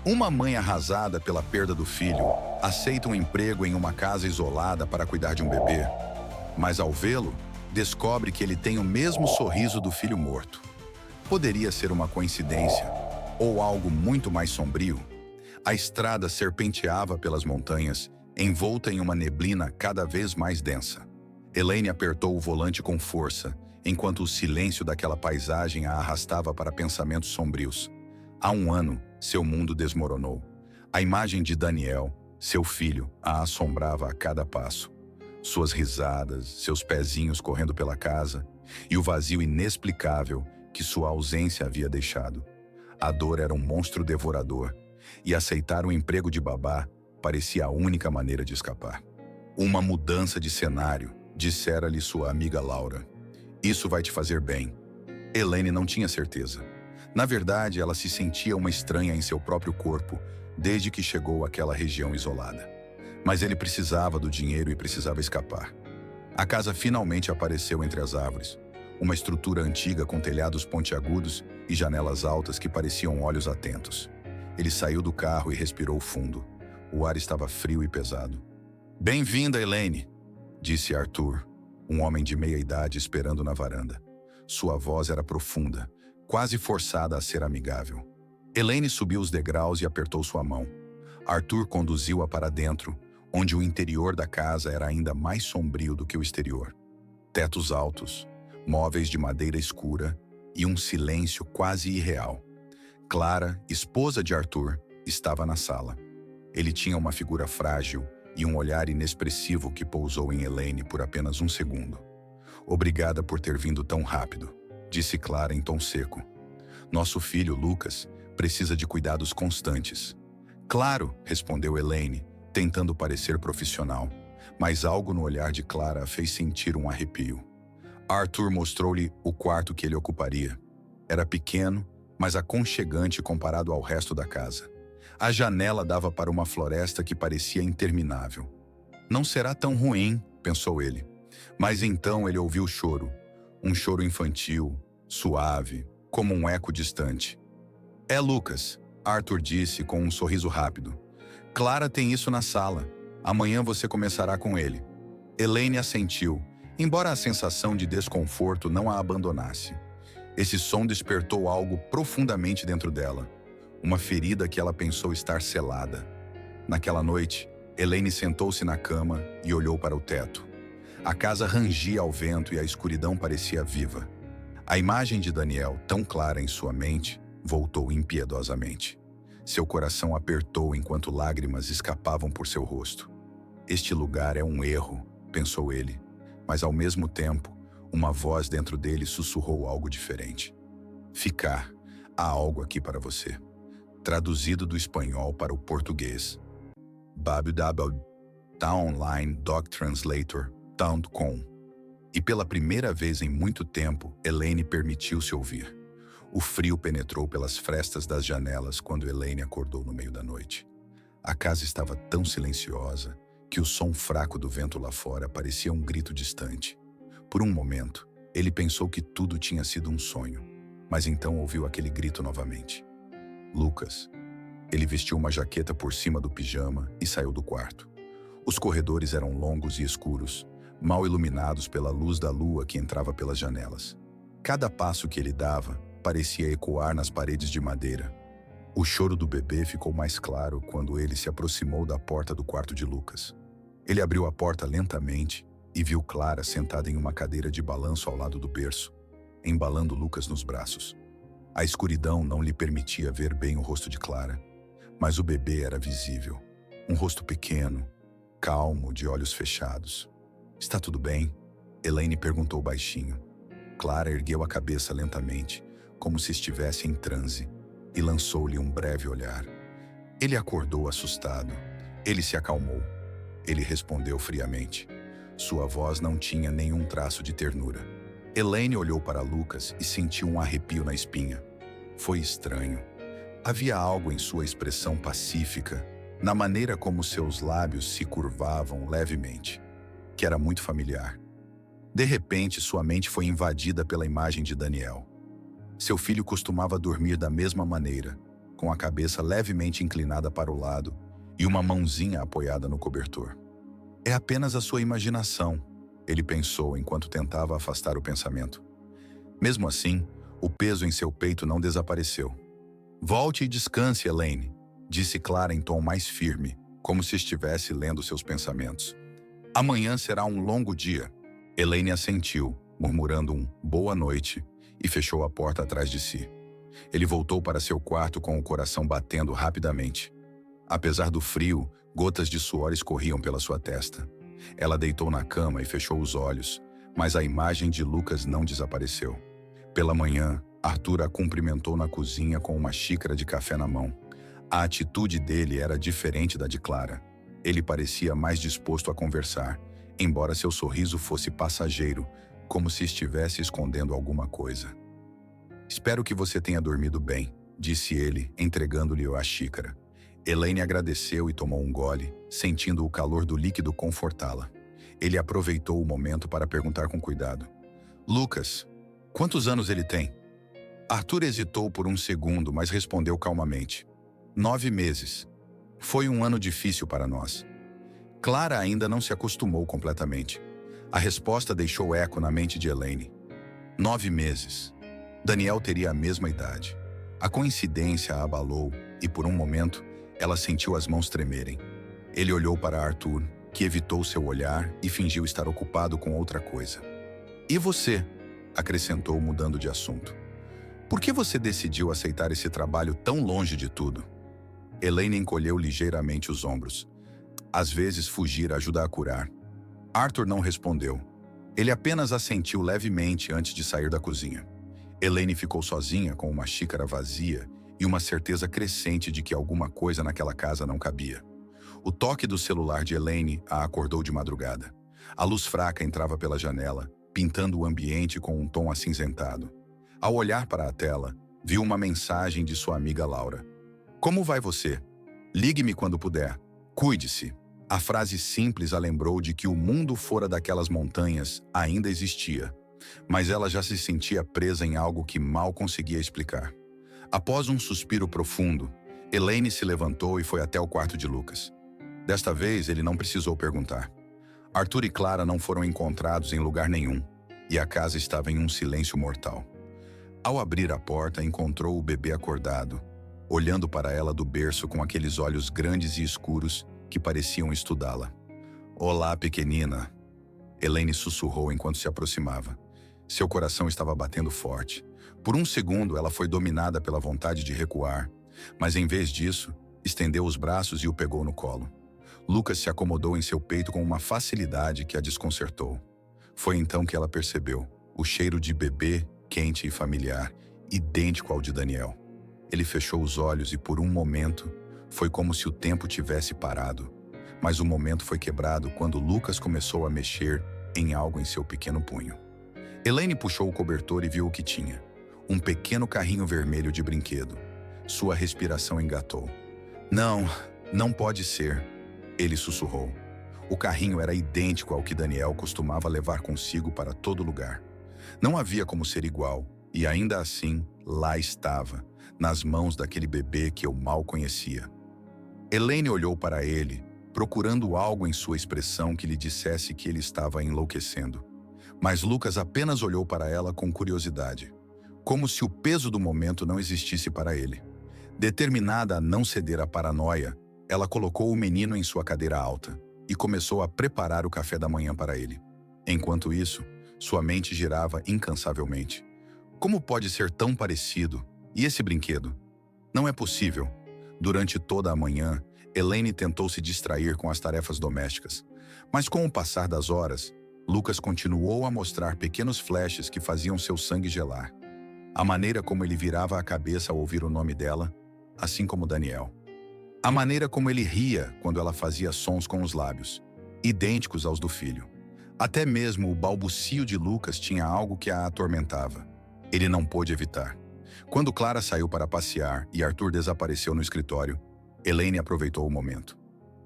Uma mãe arrasada pela perda do filho aceita um emprego em uma casa isolada para cuidar de um bebê, mas ao vê-lo, descobre que ele tem o mesmo sorriso do filho morto. Poderia ser uma coincidência ou algo muito mais sombrio? A estrada serpenteava pelas montanhas, envolta em uma neblina cada vez mais densa. Elaine apertou o volante com força, enquanto o silêncio daquela paisagem a arrastava para pensamentos sombrios. Há um ano, seu mundo desmoronou. A imagem de Daniel, seu filho, a assombrava a cada passo. Suas risadas, seus pezinhos correndo pela casa e o vazio inexplicável que sua ausência havia deixado. A dor era um monstro devorador e aceitar o emprego de babá parecia a única maneira de escapar. Uma mudança de cenário, dissera-lhe sua amiga Laura. Isso vai te fazer bem. Elaine não tinha certeza. Na verdade, ela se sentia uma estranha em seu próprio corpo desde que chegou àquela região isolada. Mas ele precisava do dinheiro e precisava escapar. A casa finalmente apareceu entre as árvores. Uma estrutura antiga com telhados pontiagudos e janelas altas que pareciam olhos atentos. Ele saiu do carro e respirou fundo. O ar estava frio e pesado. "Bem-vinda, Elaine", disse Arthur, um homem de meia idade esperando na varanda. Sua voz era profunda, quase forçada a ser amigável. Elaine subiu os degraus e apertou sua mão. Arthur conduziu-a para dentro, onde o interior da casa era ainda mais sombrio do que o exterior. Tetos altos, móveis de madeira escura e um silêncio quase irreal. Clara, esposa de Arthur, estava na sala. Ele tinha uma figura frágil e um olhar inexpressivo que pousou em Elaine por apenas um segundo. "Obrigada por ter vindo tão rápido", disse Clara em tom seco. "Nosso filho, Lucas, precisa de cuidados constantes." "Claro", respondeu Elaine, tentando parecer profissional, mas algo no olhar de Clara a fez sentir um arrepio. Arthur mostrou-lhe o quarto que ele ocuparia. Era pequeno, mas aconchegante comparado ao resto da casa. A janela dava para uma floresta que parecia interminável. "Não será tão ruim", pensou ele. Mas então ele ouviu o choro. Um choro infantil, suave, como um eco distante. "É Lucas", Arthur disse com um sorriso rápido. "Clara tem isso na sala. Amanhã você começará com ele." Elaine assentiu, embora a sensação de desconforto não a abandonasse. Esse som despertou algo profundamente dentro dela. Uma ferida que ela pensou estar selada. Naquela noite, Elaine sentou-se na cama e olhou para o teto. A casa rangia ao vento e a escuridão parecia viva. A imagem de Daniel, tão clara em sua mente, voltou impiedosamente. Seu coração apertou enquanto lágrimas escapavam por seu rosto. "Este lugar é um erro", pensou ele, mas ao mesmo tempo, uma voz dentro dele sussurrou algo diferente. "Ficar, há algo aqui para você." Traduzido do espanhol para o português. www.onlinedoctranslator.com. E pela primeira vez em muito tempo, Elaine permitiu-se ouvir. O frio penetrou pelas frestas das janelas quando Elaine acordou no meio da noite. A casa estava tão silenciosa que o som fraco do vento lá fora parecia um grito distante. Por um momento, ele pensou que tudo tinha sido um sonho, mas então ouviu aquele grito novamente. "Lucas." Ele vestiu uma jaqueta por cima do pijama e saiu do quarto. Os corredores eram longos e escuros, mal iluminados pela luz da lua que entrava pelas janelas. Cada passo que ele dava parecia ecoar nas paredes de madeira. O choro do bebê ficou mais claro quando ele se aproximou da porta do quarto de Lucas. Ele abriu a porta lentamente e viu Clara sentada em uma cadeira de balanço ao lado do berço, embalando Lucas nos braços. A escuridão não lhe permitia ver bem o rosto de Clara, mas o bebê era visível. Um rosto pequeno, calmo, de olhos fechados. "Está tudo bem?" Elaine perguntou baixinho. Clara ergueu a cabeça lentamente, como se estivesse em transe, e lançou-lhe um breve olhar. Ele acordou assustado. Ele se acalmou. Ele respondeu friamente. Sua voz não tinha nenhum traço de ternura. Elaine olhou para Lucas e sentiu um arrepio na espinha. Foi estranho. Havia algo em sua expressão pacífica, na maneira como seus lábios se curvavam levemente, que era muito familiar. De repente, sua mente foi invadida pela imagem de Daniel. Seu filho costumava dormir da mesma maneira, com a cabeça levemente inclinada para o lado e uma mãozinha apoiada no cobertor. É apenas a sua imaginação, ele pensou enquanto tentava afastar o pensamento. Mesmo assim, o peso em seu peito não desapareceu. Volte e descanse, Elaine, disse Clara em tom mais firme, como se estivesse lendo seus pensamentos. Amanhã será um longo dia. Elaine assentiu, murmurando um boa noite, e fechou a porta atrás de si. Ele voltou para seu quarto com o coração batendo rapidamente. Apesar do frio, gotas de suor escorriam pela sua testa. Ela deitou na cama e fechou os olhos, mas a imagem de Lucas não desapareceu. Pela manhã, Arthur a cumprimentou na cozinha com uma xícara de café na mão. A atitude dele era diferente da de Clara. Ele parecia mais disposto a conversar, embora seu sorriso fosse passageiro, como se estivesse escondendo alguma coisa. Espero que você tenha dormido bem, disse ele, entregando-lhe a xícara. Elaine agradeceu e tomou um gole, sentindo o calor do líquido confortá-la. Ele aproveitou o momento para perguntar com cuidado. Lucas, quantos anos ele tem? Arthur hesitou por um segundo, mas respondeu calmamente. 9 meses. Foi um ano difícil para nós. Clara ainda não se acostumou completamente. A resposta deixou eco na mente de Elaine. 9 meses. Daniel teria a mesma idade. A coincidência a abalou e, por um momento, ela sentiu as mãos tremerem. Ele olhou para Arthur, que evitou seu olhar e fingiu estar ocupado com outra coisa. E você? Acrescentou, mudando de assunto. Por que você decidiu aceitar esse trabalho tão longe de tudo? Elaine encolheu ligeiramente os ombros. Às vezes fugir ajuda a curar. Arthur não respondeu. Ele apenas assentiu levemente antes de sair da cozinha. Elaine ficou sozinha com uma xícara vazia e uma certeza crescente de que alguma coisa naquela casa não cabia. O toque do celular de Elaine a acordou de madrugada. A luz fraca entrava pela janela, pintando o ambiente com um tom acinzentado. Ao olhar para a tela, viu uma mensagem de sua amiga Laura. Como vai você? Ligue-me quando puder. Cuide-se. A frase simples a lembrou de que o mundo fora daquelas montanhas ainda existia, mas ela já se sentia presa em algo que mal conseguia explicar. Após um suspiro profundo, Elaine se levantou e foi até o quarto de Lucas. Desta vez, ele não precisou perguntar. Arthur e Clara não foram encontrados em lugar nenhum, e a casa estava em um silêncio mortal. Ao abrir a porta, encontrou o bebê acordado, olhando para ela do berço com aqueles olhos grandes e escuros que pareciam estudá-la. Olá, pequenina. Elaine sussurrou enquanto se aproximava. Seu coração estava batendo forte. Por um segundo, ela foi dominada pela vontade de recuar, mas em vez disso, estendeu os braços e o pegou no colo. Lucas se acomodou em seu peito com uma facilidade que a desconcertou. Foi então que ela percebeu o cheiro de bebê, quente e familiar, idêntico ao de Daniel. Ele fechou os olhos e, por um momento, foi como se o tempo tivesse parado. Mas o momento foi quebrado quando Lucas começou a mexer em algo em seu pequeno punho. Elaine puxou o cobertor e viu o que tinha. Um pequeno carrinho vermelho de brinquedo. Sua respiração engatou. Não pode ser, ele sussurrou. O carrinho era idêntico ao que Daniel costumava levar consigo para todo lugar. Não havia como ser igual, e ainda assim, lá estava, nas mãos daquele bebê que eu mal conhecia. Elaine olhou para ele, procurando algo em sua expressão que lhe dissesse que ele estava enlouquecendo. Mas Lucas apenas olhou para ela com curiosidade, como se o peso do momento não existisse para ele. Determinada a não ceder à paranoia, ela colocou o menino em sua cadeira alta e começou a preparar o café da manhã para ele. Enquanto isso, sua mente girava incansavelmente. Como pode ser tão parecido? E esse brinquedo? Não é possível. Durante toda a manhã, Elaine tentou se distrair com as tarefas domésticas. Mas com o passar das horas, Lucas continuou a mostrar pequenos flashes que faziam seu sangue gelar. A maneira como ele virava a cabeça ao ouvir o nome dela, assim como Daniel. A maneira como ele ria quando ela fazia sons com os lábios, idênticos aos do filho. Até mesmo o balbucio de Lucas tinha algo que a atormentava. Ele não pôde evitar. Quando Clara saiu para passear e Arthur desapareceu no escritório, Elaine aproveitou o momento.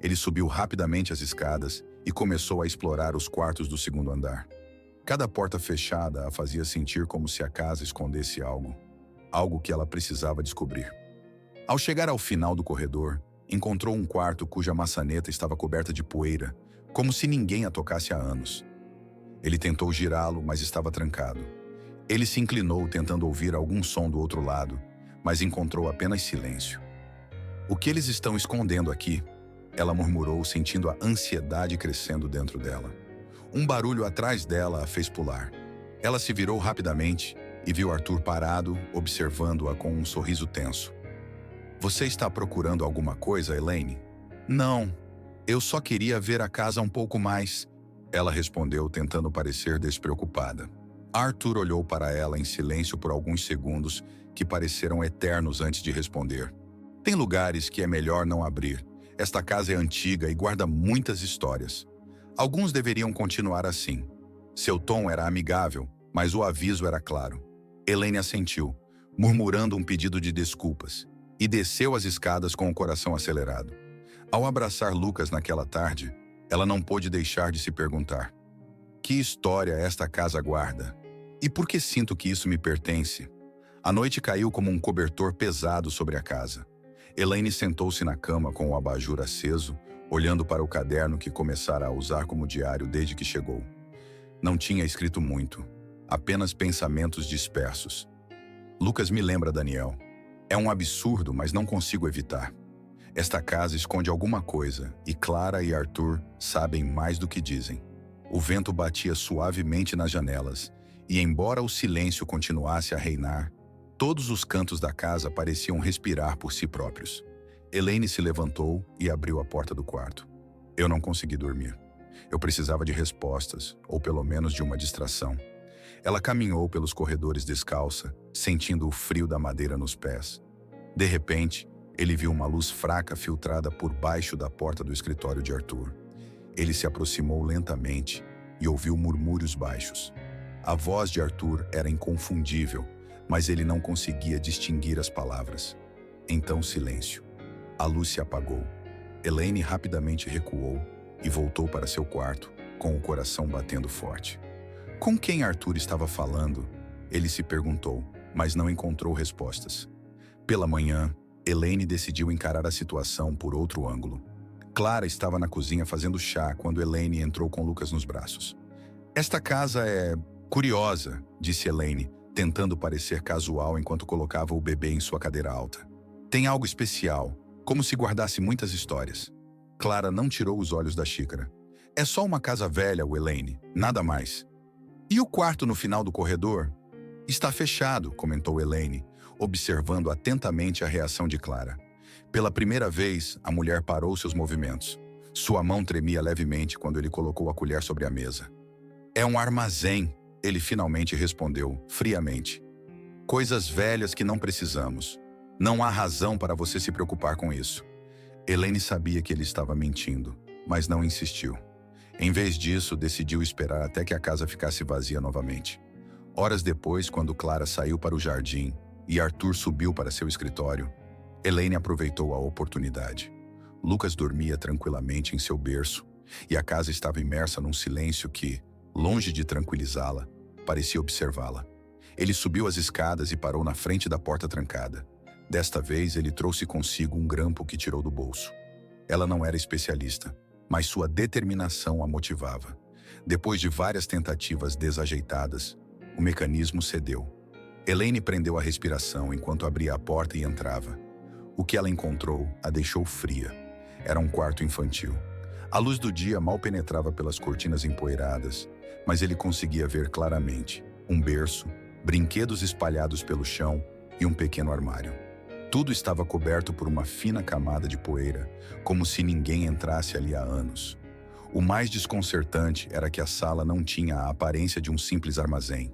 Ele subiu rapidamente as escadas e começou a explorar os quartos do segundo andar. Cada porta fechada a fazia sentir como se a casa escondesse algo que ela precisava descobrir. Ao chegar ao final do corredor, encontrou um quarto cuja maçaneta estava coberta de poeira, como se ninguém a tocasse há anos. Ele tentou girá-lo, mas estava trancado. Ele se inclinou tentando ouvir algum som do outro lado, mas encontrou apenas silêncio. "O que eles estão escondendo aqui?" Ela murmurou, sentindo a ansiedade crescendo dentro dela. Um barulho atrás dela a fez pular. Ela se virou rapidamente e viu Arthur parado, observando-a com um sorriso tenso. "Você está procurando alguma coisa, Elaine?" "Não, eu só queria ver a casa um pouco mais", ela respondeu, tentando parecer despreocupada. Arthur olhou para ela em silêncio por alguns segundos, que pareceram eternos antes de responder. "Tem lugares que é melhor não abrir. Esta casa é antiga e guarda muitas histórias. Alguns deveriam continuar assim." Seu tom era amigável, mas o aviso era claro. Elaine assentiu, murmurando um pedido de desculpas, e desceu as escadas com o coração acelerado. Ao abraçar Lucas naquela tarde, ela não pôde deixar de se perguntar: que história esta casa guarda? E por que sinto que isso me pertence? A noite caiu como um cobertor pesado sobre a casa. Elaine sentou-se na cama com o abajur aceso, olhando para o caderno que começara a usar como diário desde que chegou. Não tinha escrito muito, apenas pensamentos dispersos. "Lucas me lembra Daniel. É um absurdo, mas não consigo evitar. Esta casa esconde alguma coisa, e Clara e Arthur sabem mais do que dizem." O vento batia suavemente nas janelas, e embora o silêncio continuasse a reinar, todos os cantos da casa pareciam respirar por si próprios. Elaine se levantou e abriu a porta do quarto. "Eu não consegui dormir. Eu precisava de respostas, ou pelo menos de uma distração." Ela caminhou pelos corredores descalça, sentindo o frio da madeira nos pés. De repente, ele viu uma luz fraca filtrada por baixo da porta do escritório de Arthur. Ele se aproximou lentamente e ouviu murmúrios baixos. A voz de Arthur era inconfundível, mas ele não conseguia distinguir as palavras. Então silêncio. A luz se apagou. Elaine rapidamente recuou e voltou para seu quarto, com o coração batendo forte. Com quem Arthur estava falando? Ele se perguntou, mas não encontrou respostas. Pela manhã, Elaine decidiu encarar a situação por outro ângulo. Clara estava na cozinha fazendo chá quando Elaine entrou com Lucas nos braços. "Esta casa é curiosa", disse Elaine, tentando parecer casual enquanto colocava o bebê em sua cadeira alta. "Tem algo especial, como se guardasse muitas histórias." Clara não tirou os olhos da xícara. "É só uma casa velha, Elaine, nada mais." "E o quarto no final do corredor?" "Está fechado", comentou Elaine, observando atentamente a reação de Clara. Pela primeira vez, a mulher parou seus movimentos. Sua mão tremia levemente quando ele colocou a colher sobre a mesa. "É um armazém", ele finalmente respondeu, friamente. "Coisas velhas que não precisamos. Não há razão para você se preocupar com isso." Elaine sabia que ele estava mentindo, mas não insistiu. Em vez disso, decidiu esperar até que a casa ficasse vazia novamente. Horas depois, quando Clara saiu para o jardim e Arthur subiu para seu escritório, Elaine aproveitou a oportunidade. Lucas dormia tranquilamente em seu berço, e a casa estava imersa num silêncio que, longe de tranquilizá-la, parecia observá-la. Ele subiu as escadas e parou na frente da porta trancada. Desta vez, ele trouxe consigo um grampo que tirou do bolso. Ela não era especialista, mas sua determinação a motivava. Depois de várias tentativas desajeitadas, o mecanismo cedeu. Elaine prendeu a respiração enquanto abria a porta e entrava. O que ela encontrou a deixou fria. Era um quarto infantil. A luz do dia mal penetrava pelas cortinas empoeiradas, mas ele conseguia ver claramente um berço, brinquedos espalhados pelo chão e um pequeno armário. Tudo estava coberto por uma fina camada de poeira, como se ninguém entrasse ali há anos. O mais desconcertante era que a sala não tinha a aparência de um simples armazém.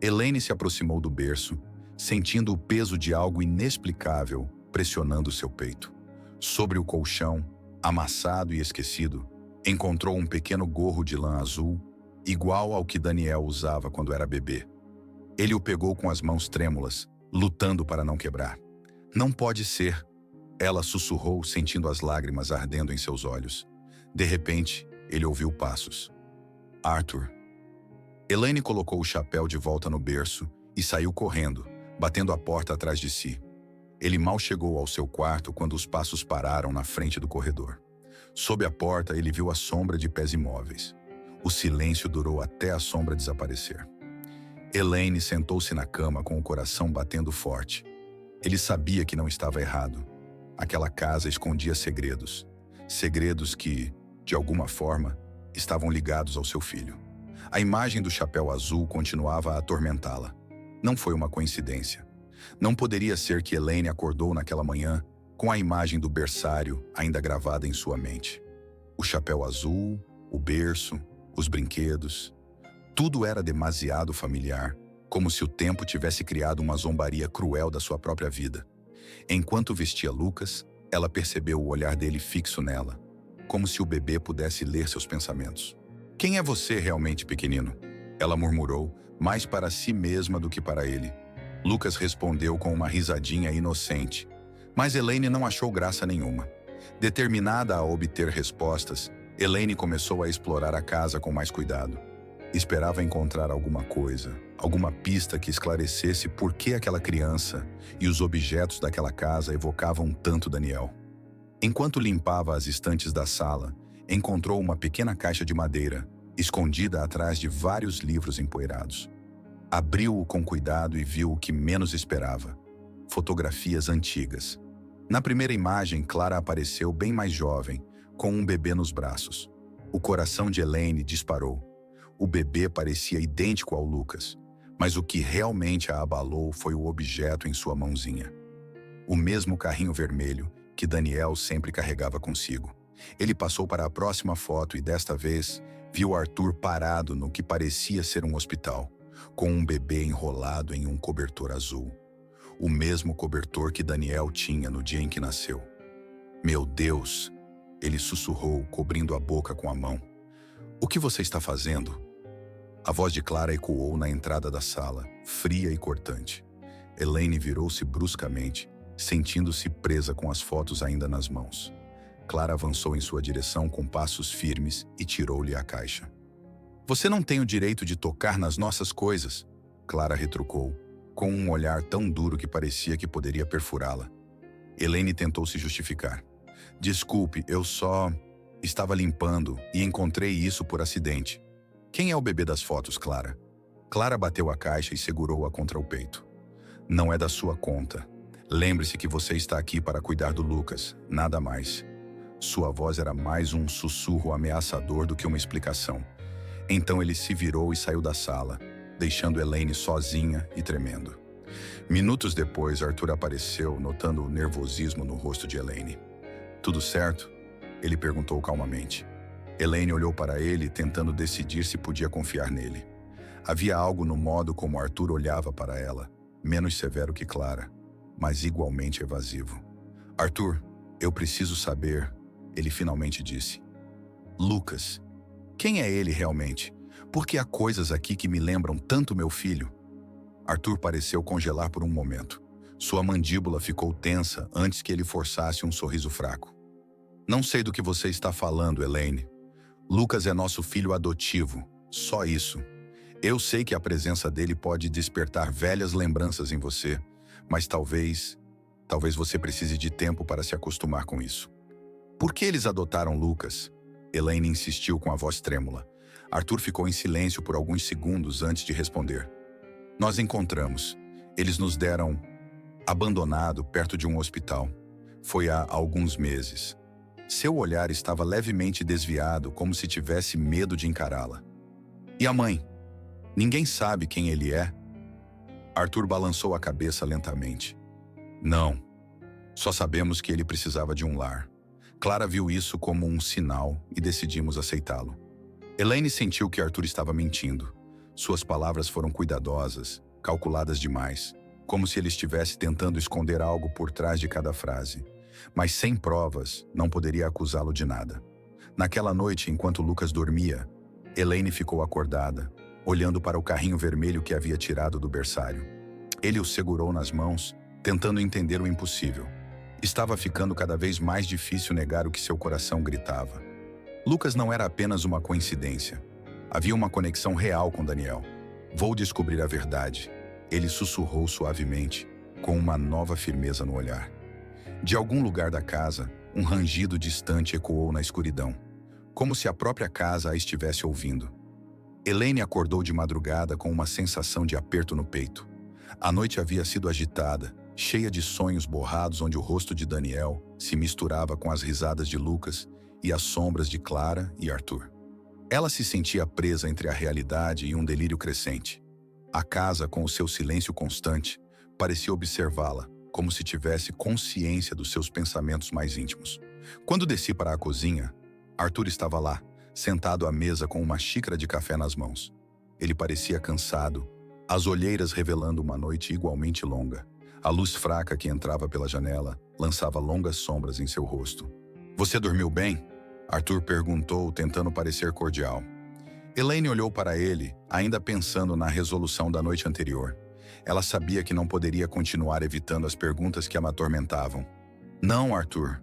Elaine se aproximou do berço, sentindo o peso de algo inexplicável pressionando seu peito. Sobre o colchão, amassado e esquecido, encontrou um pequeno gorro de lã azul, igual ao que Daniel usava quando era bebê. Ele o pegou com as mãos trêmulas, lutando para não quebrar. "Não pode ser", ela sussurrou, sentindo as lágrimas ardendo em seus olhos. De repente, ele ouviu passos. "Arthur." Elaine colocou o chapéu de volta no berço e saiu correndo, batendo a porta atrás de si. Ele mal chegou ao seu quarto quando os passos pararam na frente do corredor. Sob a porta, ele viu a sombra de pés imóveis. O silêncio durou até a sombra desaparecer. Elaine sentou-se na cama com o coração batendo forte. Ele sabia que não estava errado. Aquela casa escondia segredos. Segredos que, de alguma forma, estavam ligados ao seu filho. A imagem do chapéu azul continuava a atormentá-la. Não foi uma coincidência. Não poderia ser que Elaine acordou naquela manhã com a imagem do berçário ainda gravada em sua mente. O chapéu azul, o berço, os brinquedos. Tudo era demasiado familiar, como se o tempo tivesse criado uma zombaria cruel da sua própria vida. Enquanto vestia Lucas, ela percebeu o olhar dele fixo nela, como se o bebê pudesse ler seus pensamentos. "Quem é você realmente, pequenino?" Ela murmurou, mais para si mesma do que para ele. Lucas respondeu com uma risadinha inocente, mas Elaine não achou graça nenhuma. Determinada a obter respostas, Elaine começou a explorar a casa com mais cuidado. Esperava encontrar alguma coisa, alguma pista que esclarecesse por que aquela criança e os objetos daquela casa evocavam tanto Daniel. Enquanto limpava as estantes da sala, encontrou uma pequena caixa de madeira, escondida atrás de vários livros empoeirados. Abriu-o com cuidado e viu o que menos esperava: fotografias antigas. Na primeira imagem, Clara apareceu bem mais jovem, com um bebê nos braços. O coração de Elaine disparou. O bebê parecia idêntico ao Lucas, mas o que realmente a abalou foi o objeto em sua mãozinha. O mesmo carrinho vermelho que Daniel sempre carregava consigo. Ele passou para a próxima foto e desta vez viu Arthur parado no que parecia ser um hospital, com um bebê enrolado em um cobertor azul. O mesmo cobertor que Daniel tinha no dia em que nasceu. "Meu Deus!" Ele sussurrou, cobrindo a boca com a mão. "O que você está fazendo?" A voz de Clara ecoou na entrada da sala, fria e cortante. Elaine virou-se bruscamente, sentindo-se presa com as fotos ainda nas mãos. Clara avançou em sua direção com passos firmes e tirou-lhe a caixa. "Você não tem o direito de tocar nas nossas coisas", Clara retrucou, com um olhar tão duro que parecia que poderia perfurá-la. Elaine tentou se justificar. "Desculpe, eu só estava limpando e encontrei isso por acidente." "Quem é o bebê das fotos, Clara?" Clara bateu a caixa e segurou-a contra o peito. "Não é da sua conta. Lembre-se que você está aqui para cuidar do Lucas, nada mais." Sua voz era mais um sussurro ameaçador do que uma explicação. Então ele se virou e saiu da sala, deixando Elaine sozinha e tremendo. Minutos depois, Arthur apareceu, notando o nervosismo no rosto de Elaine. "Tudo certo?" Ele perguntou calmamente. Elaine olhou para ele, tentando decidir se podia confiar nele. Havia algo no modo como Arthur olhava para ela, menos severo que Clara, mas igualmente evasivo. "Arthur, eu preciso saber", ele finalmente disse. "Lucas. Quem é ele realmente? Porque há coisas aqui que me lembram tanto meu filho." Arthur pareceu congelar por um momento. Sua mandíbula ficou tensa antes que ele forçasse um sorriso fraco. "Não sei do que você está falando, Elaine. Lucas é nosso filho adotivo, só isso. Eu sei que a presença dele pode despertar velhas lembranças em você, mas talvez você precise de tempo para se acostumar com isso." "Por que eles adotaram Lucas?" Elaine insistiu com a voz trêmula. Arthur ficou em silêncio por alguns segundos antes de responder. "Nós encontramos. Eles nos deram abandonado perto de um hospital. Foi há alguns meses." Seu olhar estava levemente desviado, como se tivesse medo de encará-la. "E a mãe? Ninguém sabe quem ele é?" Arthur balançou a cabeça lentamente. "Não. Só sabemos que ele precisava de um lar. Clara viu isso como um sinal e decidimos aceitá-lo." Elaine sentiu que Arthur estava mentindo. Suas palavras foram cuidadosas, calculadas demais, como se ele estivesse tentando esconder algo por trás de cada frase. Mas sem provas, não poderia acusá-lo de nada. Naquela noite, enquanto Lucas dormia, Elaine ficou acordada, olhando para o carrinho vermelho que havia tirado do berçário. Ele o segurou nas mãos, tentando entender o impossível. Estava ficando cada vez mais difícil negar o que seu coração gritava. Lucas não era apenas uma coincidência. Havia uma conexão real com Daniel. "Vou descobrir a verdade", ele sussurrou suavemente, com uma nova firmeza no olhar. De algum lugar da casa, um rangido distante ecoou na escuridão, como se a própria casa a estivesse ouvindo. Elaine acordou de madrugada com uma sensação de aperto no peito. A noite havia sido agitada, cheia de sonhos borrados onde o rosto de Daniel se misturava com as risadas de Lucas e as sombras de Clara e Arthur. Ela se sentia presa entre a realidade e um delírio crescente. A casa, com o seu silêncio constante, parecia observá-la, como se tivesse consciência dos seus pensamentos mais íntimos. Quando desci para a cozinha, Arthur estava lá, sentado à mesa com uma xícara de café nas mãos. Ele parecia cansado, as olheiras revelando uma noite igualmente longa. A luz fraca que entrava pela janela lançava longas sombras em seu rosto. "Você dormiu bem?" Arthur perguntou, tentando parecer cordial. Elaine olhou para ele, ainda pensando na resolução da noite anterior. Ela sabia que não poderia continuar evitando as perguntas que a atormentavam. "Não, Arthur.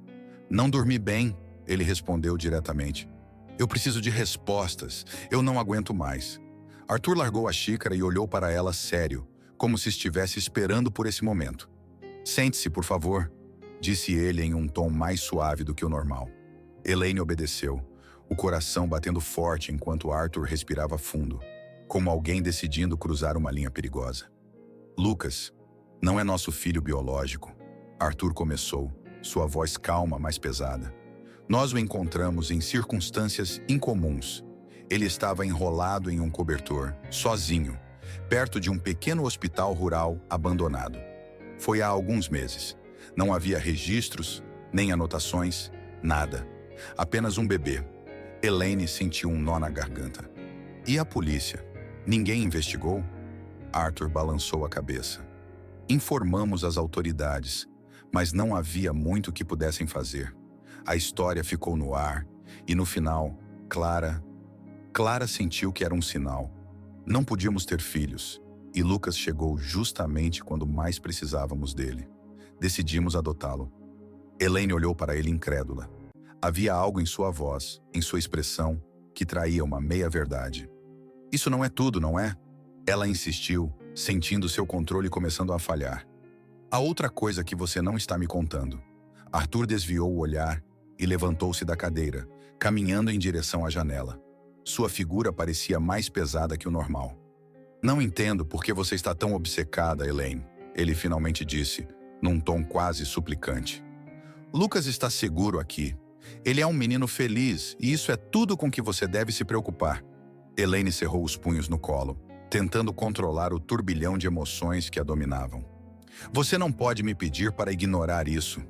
Não dormi bem", ele respondeu diretamente. "Eu preciso de respostas. Eu não aguento mais." Arthur largou a xícara e olhou para ela sério, como se estivesse esperando por esse momento. "Sente-se, por favor", disse ele em um tom mais suave do que o normal. Elaine obedeceu, o coração batendo forte enquanto Arthur respirava fundo, como alguém decidindo cruzar uma linha perigosa. "Lucas, não é nosso filho biológico", Arthur começou, sua voz calma, mas pesada. "Nós o encontramos em circunstâncias incomuns. Ele estava enrolado em um cobertor, sozinho, perto de um pequeno hospital rural abandonado. Foi há alguns meses. Não havia registros, nem anotações, nada. Apenas um bebê." Elaine sentiu um nó na garganta. "E a polícia? Ninguém investigou?" Arthur balançou a cabeça. "Informamos as autoridades, mas não havia muito que pudessem fazer. A história ficou no ar, e no final, Clara sentiu que era um sinal. Não podíamos ter filhos, e Lucas chegou justamente quando mais precisávamos dele. Decidimos adotá-lo." Elaine olhou para ele incrédula. Havia algo em sua voz, em sua expressão, que traía uma meia-verdade. "Isso não é tudo, não é?" Ela insistiu, sentindo seu controle começando a falhar. "Há outra coisa que você não está me contando." Arthur desviou o olhar e levantou-se da cadeira, caminhando em direção à janela. Sua figura parecia mais pesada que o normal. "Não entendo por que você está tão obcecada, Elaine", ele finalmente disse, num tom quase suplicante. "Lucas está seguro aqui. Ele é um menino feliz e isso é tudo com que você deve se preocupar." Elaine cerrou os punhos no colo, tentando controlar o turbilhão de emoções que a dominavam. "Você não pode me pedir para ignorar isso.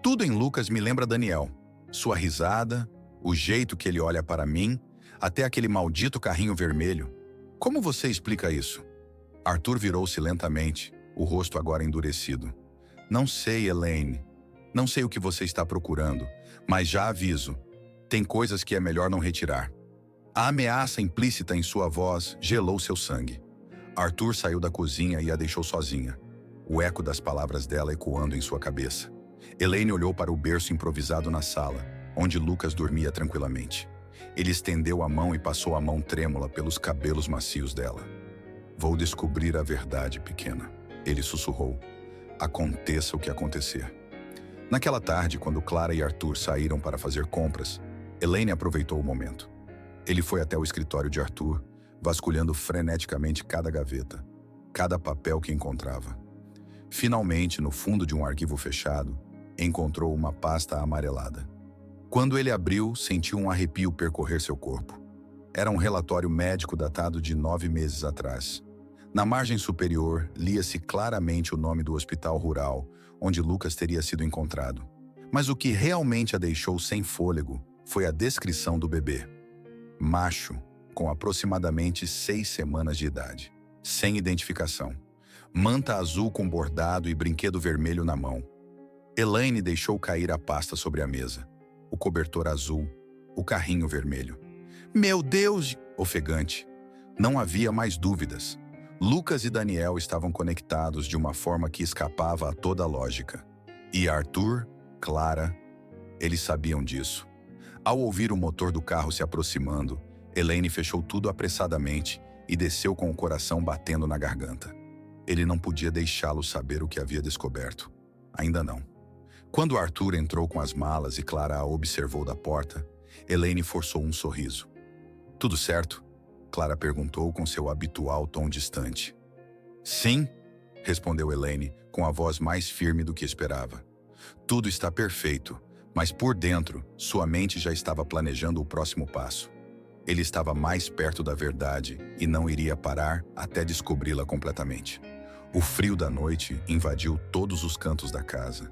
Tudo em Lucas me lembra Daniel. Sua risada, o jeito que ele olha para mim, até aquele maldito carrinho vermelho. Como você explica isso?" Arthur virou-se lentamente, o rosto agora endurecido. "Não sei, Elaine. Não sei o que você está procurando, mas já aviso. Tem coisas que é melhor não retirar." A ameaça implícita em sua voz gelou seu sangue. Arthur saiu da cozinha e a deixou sozinha, o eco das palavras dela ecoando em sua cabeça. Elaine olhou para o berço improvisado na sala, onde Lucas dormia tranquilamente. Ele estendeu a mão e passou a mão trêmula pelos cabelos macios dela. "Vou descobrir a verdade, pequena", ele sussurrou. "Aconteça o que acontecer." Naquela tarde, quando Clara e Arthur saíram para fazer compras, Elaine aproveitou o momento. Ele foi até o escritório de Arthur, vasculhando freneticamente cada gaveta, cada papel que encontrava. Finalmente, no fundo de um arquivo fechado, encontrou uma pasta amarelada. Quando ele abriu, sentiu um arrepio percorrer seu corpo. Era um relatório médico datado de 9 meses atrás. Na margem superior, lia-se claramente o nome do hospital rural, onde Lucas teria sido encontrado. Mas o que realmente a deixou sem fôlego foi a descrição do bebê. Macho, com aproximadamente 6 semanas de idade. Sem identificação. Manta azul com bordado e brinquedo vermelho na mão. Elaine deixou cair a pasta sobre a mesa. O cobertor azul, o carrinho vermelho. "Meu Deus!" ofegante. Não havia mais dúvidas. Lucas e Daniel estavam conectados de uma forma que escapava a toda a lógica. E Arthur, Clara, eles sabiam disso. Ao ouvir o motor do carro se aproximando, Elaine fechou tudo apressadamente e desceu com o coração batendo na garganta. Ele não podia deixá-lo saber o que havia descoberto. Ainda não. Quando Arthur entrou com as malas e Clara a observou da porta, Elaine forçou um sorriso. "Tudo certo?" Clara perguntou com seu habitual tom distante. "Sim", respondeu Elaine, com a voz mais firme do que esperava. "Tudo está perfeito, mas por dentro, sua mente já estava planejando o próximo passo. Ele estava mais perto da verdade e não iria parar até descobri-la completamente." O frio da noite invadiu todos os cantos da casa.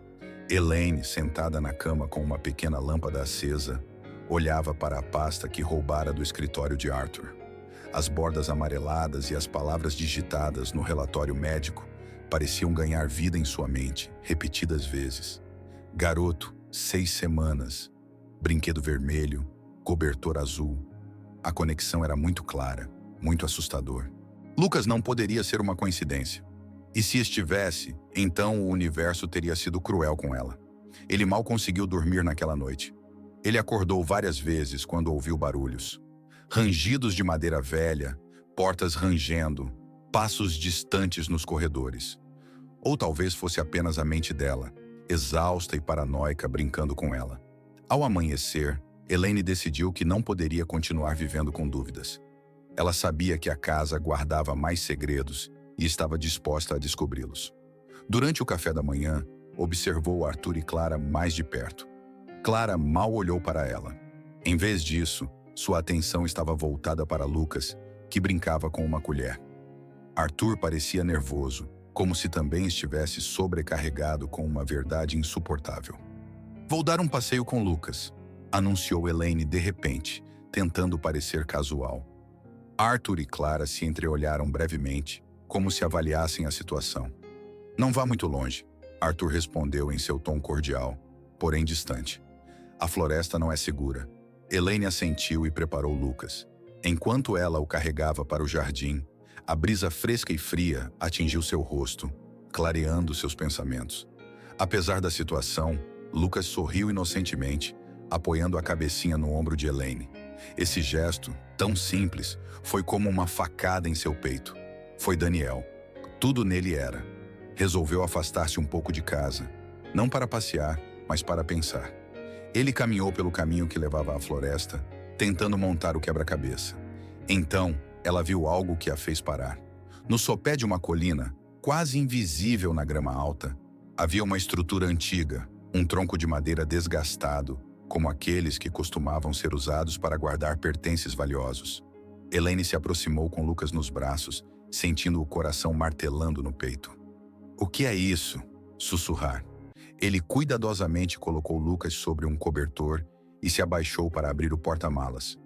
Elaine, sentada na cama com uma pequena lâmpada acesa, olhava para a pasta que roubara do escritório de Arthur. As bordas amareladas e as palavras digitadas no relatório médico pareciam ganhar vida em sua mente, repetidas vezes. Garoto, 6 semanas, brinquedo vermelho, cobertor azul. A conexão era muito clara, muito assustador. Lucas não poderia ser uma coincidência. E se estivesse, então o universo teria sido cruel com ela. Ele mal conseguiu dormir naquela noite. Ele acordou várias vezes quando ouviu barulhos. Rangidos de madeira velha, portas rangendo, passos distantes nos corredores. Ou talvez fosse apenas a mente dela, exausta e paranoica, brincando com ela. Ao amanhecer, Elaine decidiu que não poderia continuar vivendo com dúvidas. Ela sabia que a casa guardava mais segredos e estava disposta a descobri-los. Durante o café da manhã, observou Arthur e Clara mais de perto. Clara mal olhou para ela. Em vez disso, sua atenção estava voltada para Lucas, que brincava com uma colher. Arthur parecia nervoso, como se também estivesse sobrecarregado com uma verdade insuportável. "Vou dar um passeio com Lucas", anunciou Elaine de repente, tentando parecer casual. Arthur e Clara se entreolharam brevemente, como se avaliassem a situação. "Não vá muito longe", Arthur respondeu em seu tom cordial, porém distante. "A floresta não é segura." Elaine assentiu e preparou Lucas. Enquanto ela o carregava para o jardim, a brisa fresca e fria atingiu seu rosto, clareando seus pensamentos. Apesar da situação, Lucas sorriu inocentemente, apoiando a cabecinha no ombro de Elaine. Esse gesto, tão simples, foi como uma facada em seu peito. Foi Daniel. Tudo nele era. Resolveu afastar-se um pouco de casa, não para passear, mas para pensar. Ele caminhou pelo caminho que levava à floresta, tentando montar o quebra-cabeça. Então, ela viu algo que a fez parar. No sopé de uma colina, quase invisível na grama alta, havia uma estrutura antiga, um tronco de madeira desgastado, como aqueles que costumavam ser usados para guardar pertences valiosos. Elaine se aproximou com Lucas nos braços, sentindo o coração martelando no peito. "O que é isso?" sussurrar. Ele cuidadosamente colocou Lucas sobre um cobertor e se abaixou para abrir o porta-malas.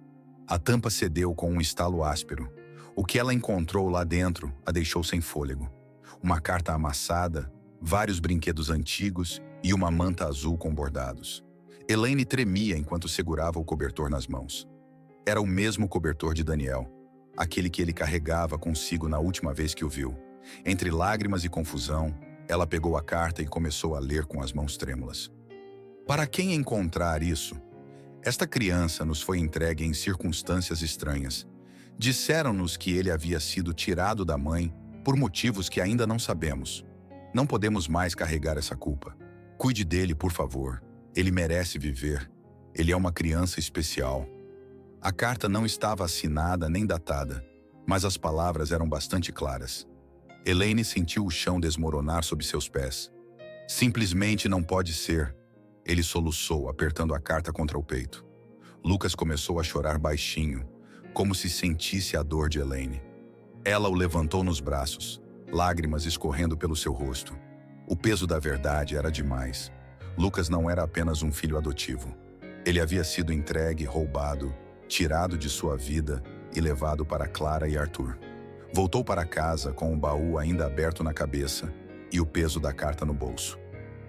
A tampa cedeu com um estalo áspero. O que ela encontrou lá dentro a deixou sem fôlego. Uma carta amassada, vários brinquedos antigos e uma manta azul com bordados. Elaine tremia enquanto segurava o cobertor nas mãos. Era o mesmo cobertor de Daniel, aquele que ele carregava consigo na última vez que o viu. Entre lágrimas e confusão, ela pegou a carta e começou a ler com as mãos trêmulas. "Para quem encontrar isso? Esta criança nos foi entregue em circunstâncias estranhas. Disseram-nos que ele havia sido tirado da mãe por motivos que ainda não sabemos. Não podemos mais carregar essa culpa. Cuide dele, por favor. Ele merece viver. Ele é uma criança especial." A carta não estava assinada nem datada, mas as palavras eram bastante claras. Elaine sentiu o chão desmoronar sob seus pés. "Simplesmente não pode ser", ele soluçou, apertando a carta contra o peito. Lucas começou a chorar baixinho, como se sentisse a dor de Elaine. Ela o levantou nos braços, lágrimas escorrendo pelo seu rosto. O peso da verdade era demais. Lucas não era apenas um filho adotivo. Ele havia sido entregue, roubado, tirado de sua vida e levado para Clara e Arthur. Voltou para casa com o baú ainda aberto na cabeça e o peso da carta no bolso.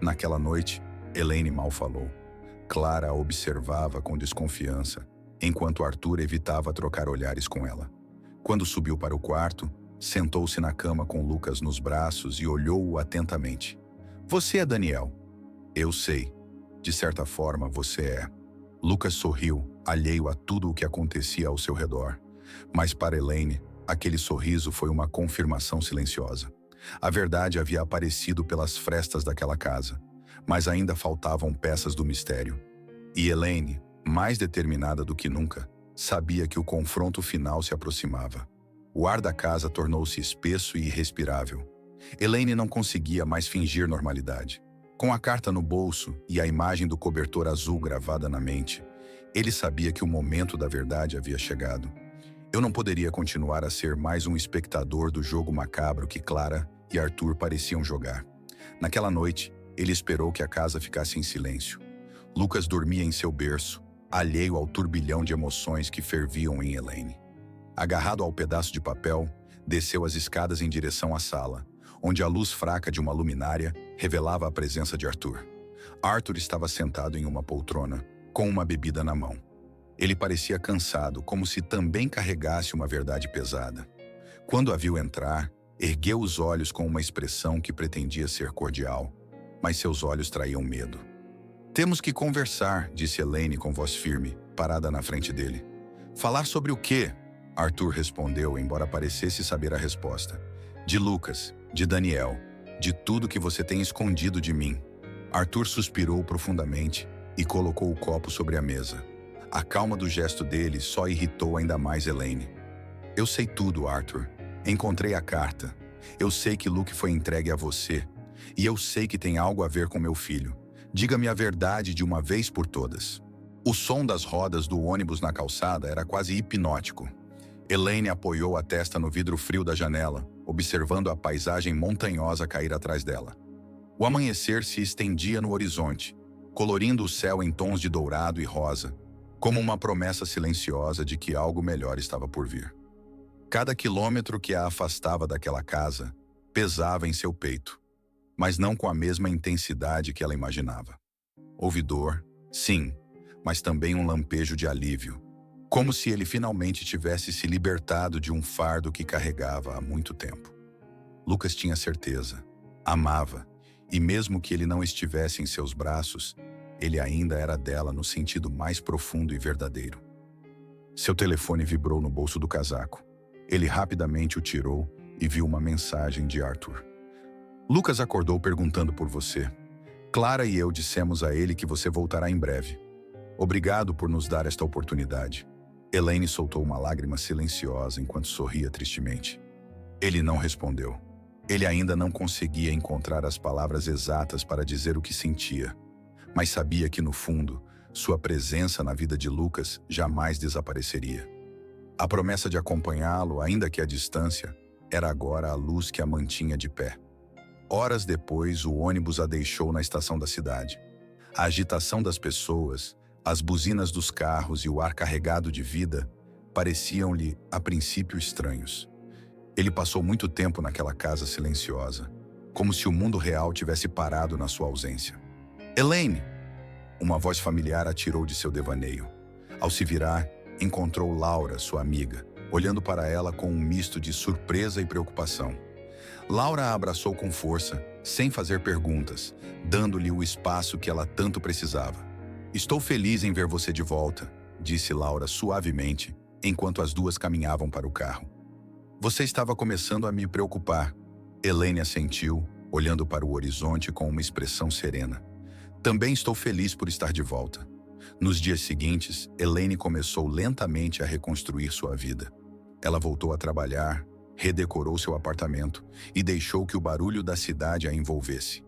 Naquela noite, Elaine mal falou. Clara a observava com desconfiança, enquanto Arthur evitava trocar olhares com ela. Quando subiu para o quarto, sentou-se na cama com Lucas nos braços e olhou-o atentamente. "Você é Daniel." "Eu sei. De certa forma, você é." Lucas sorriu, alheio a tudo o que acontecia ao seu redor. Mas para Elaine, aquele sorriso foi uma confirmação silenciosa. A verdade havia aparecido pelas frestas daquela casa, mas ainda faltavam peças do mistério. E Elaine, mais determinada do que nunca, sabia que o confronto final se aproximava. O ar da casa tornou-se espesso e irrespirável. Elaine não conseguia mais fingir normalidade. Com a carta no bolso e a imagem do cobertor azul gravada na mente, ele sabia que o momento da verdade havia chegado. Eu não poderia continuar a ser mais um espectador do jogo macabro que Clara e Arthur pareciam jogar. Naquela noite, ele esperou que a casa ficasse em silêncio. Lucas dormia em seu berço, alheio ao turbilhão de emoções que ferviam em Elaine. Agarrado ao pedaço de papel, desceu as escadas em direção à sala, onde a luz fraca de uma luminária revelava a presença de Arthur. Arthur estava sentado em uma poltrona, com uma bebida na mão. Ele parecia cansado, como se também carregasse uma verdade pesada. Quando a viu entrar, ergueu os olhos com uma expressão que pretendia ser cordial, mas seus olhos traíam medo. "Temos que conversar", disse Elaine com voz firme, parada na frente dele. "Falar sobre o quê?", Arthur respondeu, embora parecesse saber a resposta. "De Lucas, de Daniel, de tudo que você tem escondido de mim." Arthur suspirou profundamente e colocou o copo sobre a mesa. A calma do gesto dele só irritou ainda mais Elaine. "Eu sei tudo, Arthur. Encontrei a carta. Eu sei que Luke foi entregue a você. E eu sei que tem algo a ver com meu filho. Diga-me a verdade de uma vez por todas." O som das rodas do ônibus na calçada era quase hipnótico. Elaine apoiou a testa no vidro frio da janela, observando a paisagem montanhosa cair atrás dela. O amanhecer se estendia no horizonte, colorindo o céu em tons de dourado e rosa, como uma promessa silenciosa de que algo melhor estava por vir. Cada quilômetro que a afastava daquela casa pesava em seu peito, mas não com a mesma intensidade que ela imaginava. Houve dor, sim, mas também um lampejo de alívio, como se ele finalmente tivesse se libertado de um fardo que carregava há muito tempo. Lucas tinha certeza, amava, e mesmo que ele não estivesse em seus braços, ele ainda era dela no sentido mais profundo e verdadeiro. Seu telefone vibrou no bolso do casaco. Ele rapidamente o tirou e viu uma mensagem de Arthur. "Lucas acordou perguntando por você. Clara e eu dissemos a ele que você voltará em breve. Obrigado por nos dar esta oportunidade." Elaine soltou uma lágrima silenciosa enquanto sorria tristemente. Ele não respondeu. Ele ainda não conseguia encontrar as palavras exatas para dizer o que sentia, mas sabia que, no fundo, sua presença na vida de Lucas jamais desapareceria. A promessa de acompanhá-lo, ainda que à distância, era agora a luz que a mantinha de pé. Horas depois, o ônibus a deixou na estação da cidade. A agitação das pessoas, as buzinas dos carros e o ar carregado de vida pareciam-lhe, a princípio, estranhos. Ele passou muito tempo naquela casa silenciosa, como se o mundo real tivesse parado na sua ausência. "Elaine!" Uma voz familiar atirou de seu devaneio. Ao se virar, encontrou Laura, sua amiga, olhando para ela com um misto de surpresa e preocupação. Laura a abraçou com força, sem fazer perguntas, dando-lhe o espaço que ela tanto precisava. "Estou feliz em ver você de volta", disse Laura suavemente, enquanto as duas caminhavam para o carro. "Você estava começando a me preocupar." Elaine assentiu, olhando para o horizonte com uma expressão serena. "Também estou feliz por estar de volta." Nos dias seguintes, Elaine começou lentamente a reconstruir sua vida. Ela voltou a trabalhar, redecorou seu apartamento e deixou que o barulho da cidade a envolvesse.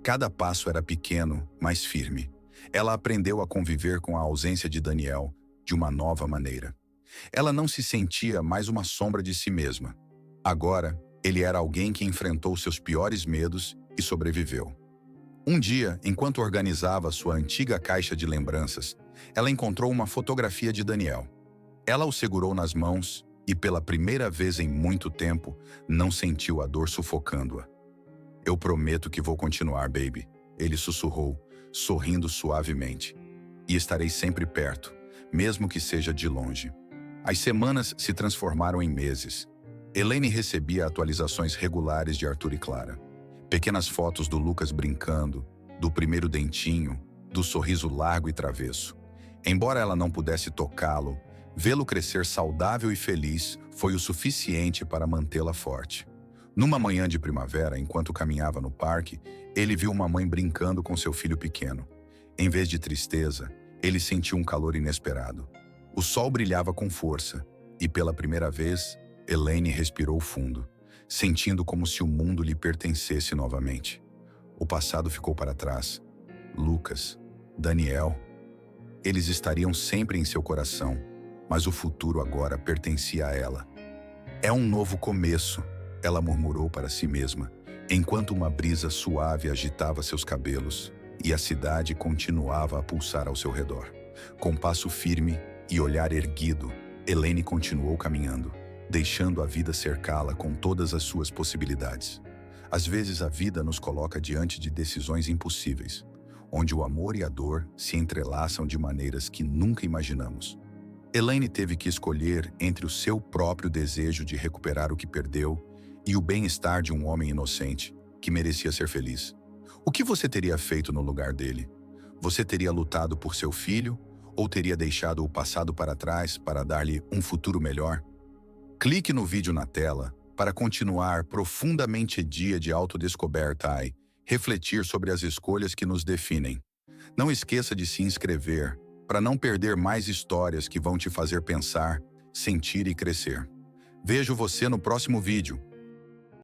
Cada passo era pequeno, mas firme. Ela aprendeu a conviver com a ausência de Daniel de uma nova maneira. Ela não se sentia mais uma sombra de si mesma. Agora, ele era alguém que enfrentou seus piores medos e sobreviveu. Um dia, enquanto organizava sua antiga caixa de lembranças, ela encontrou uma fotografia de Daniel. Ela o segurou nas mãos e, pela primeira vez em muito tempo, não sentiu a dor sufocando-a. "Eu prometo que vou continuar, baby", ele sussurrou, sorrindo suavemente. "E estarei sempre perto, mesmo que seja de longe." As semanas se transformaram em meses. Elaine recebia atualizações regulares de Arthur e Clara. Pequenas fotos do Lucas brincando, do primeiro dentinho, do sorriso largo e travesso. Embora ela não pudesse tocá-lo, vê-lo crescer saudável e feliz foi o suficiente para mantê-la forte. Numa manhã de primavera, enquanto caminhava no parque, ele viu uma mãe brincando com seu filho pequeno. Em vez de tristeza, ele sentiu um calor inesperado. O sol brilhava com força, e pela primeira vez, Elaine respirou fundo, sentindo como se o mundo lhe pertencesse novamente. O passado ficou para trás. Lucas, Daniel, eles estariam sempre em seu coração, mas o futuro agora pertencia a ela. É um novo começo, ela murmurou para si mesma, enquanto uma brisa suave agitava seus cabelos e a cidade continuava a pulsar ao seu redor. Com passo firme e olhar erguido, Elaine continuou caminhando, deixando a vida cercá-la com todas as suas possibilidades. Às vezes a vida nos coloca diante de decisões impossíveis, onde o amor e a dor se entrelaçam de maneiras que nunca imaginamos. Elaine teve que escolher entre o seu próprio desejo de recuperar o que perdeu e o bem-estar de um homem inocente, que merecia ser feliz. O que você teria feito no lugar dele? Você teria lutado por seu filho ou teria deixado o passado para trás para dar-lhe um futuro melhor? Clique no vídeo na tela para continuar profundamente dia de autodescoberta e refletir sobre as escolhas que nos definem. Não esqueça de se inscrever para não perder mais histórias que vão te fazer pensar, sentir e crescer. Vejo você no próximo vídeo.